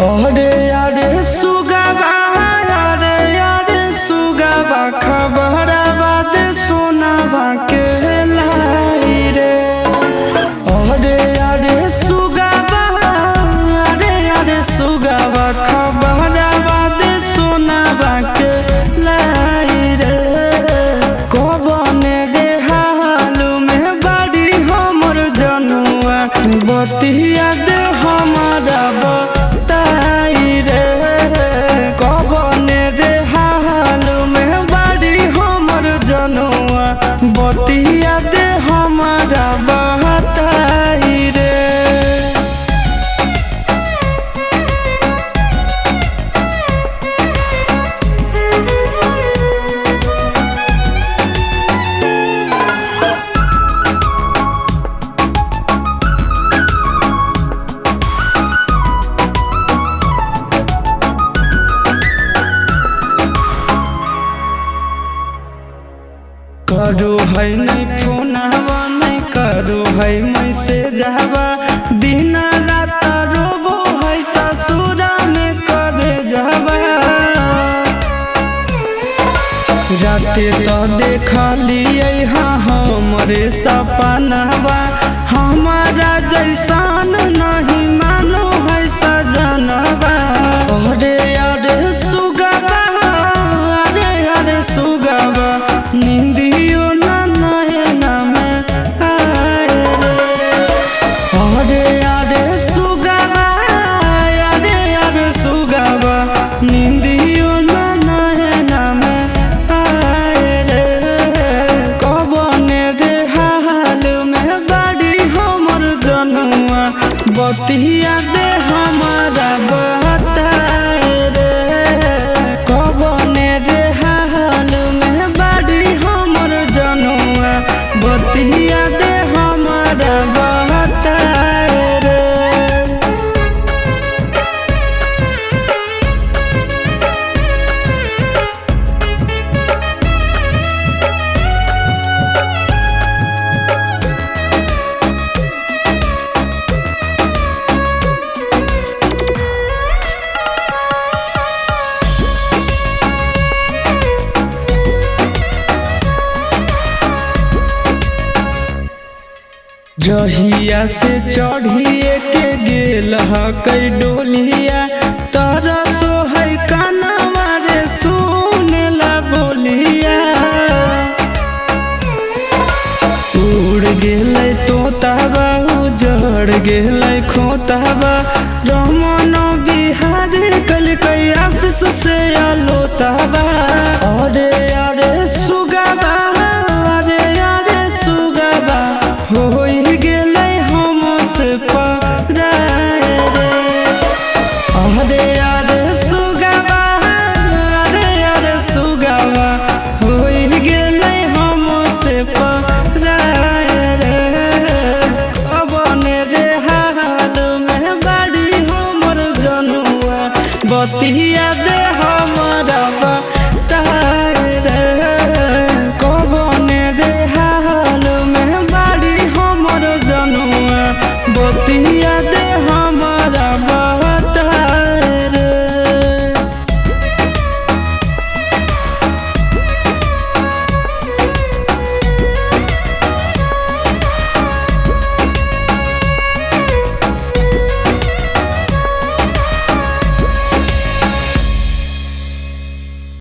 अरे अरे सुगवा अरे अरे सुगवा खबरवा दे सोनावा के लाई रे। अरे अरे सुगवा अरे अरे सुगवा खबरवा दे सोनावा के लाई रे। कबने रे हालू में बाड़ी हमर जनुआ बतिया दे हमारा बताई रे। कबने रे हालू में बाड़ी हमर जनुआ बतिया दे हमारा बताई रे। करो है नहीं फोनवा नहीं करो है मैसेज हवा दिन रात रोबो है ससुरा में करे जवा। राते तो देखलिए हाँ हमरे सपनवा हमारा जैसान नहीं मानो है सजनवा। अरे अरे सुगवा अरे अरे सुगवा नींदियो ना नैना में आए रे। अरे अरे सुगवा अरे अरे सुगवा नींदियो ना नैना में आए रे। कबने रे हाल में बाड़ी हमर जनुआ बतिया दे हमारा बताए रे। कबने रे हाल में बाड़ी हमर जनुआ बतिया दे हमारा बताए रे। जहिया से चढ़िए के गेल हकई डोलिया तारा सो है कानवा रे सुनेला बोलिया। उड़ गेलै तोताबा उजड़ गेलै खोताबा रमन बिहारी कलकै आशीष से अलोताबा। अरे अरे सुगवा अरे अरे सुगवा हो गेलै हमसे पराए रे। अरे अरे सुगवा अरे अरे सुगवा हो गेलै हमसे पराए रे। कबने रे हाल में बाड़ी हमर जनुआ बतिया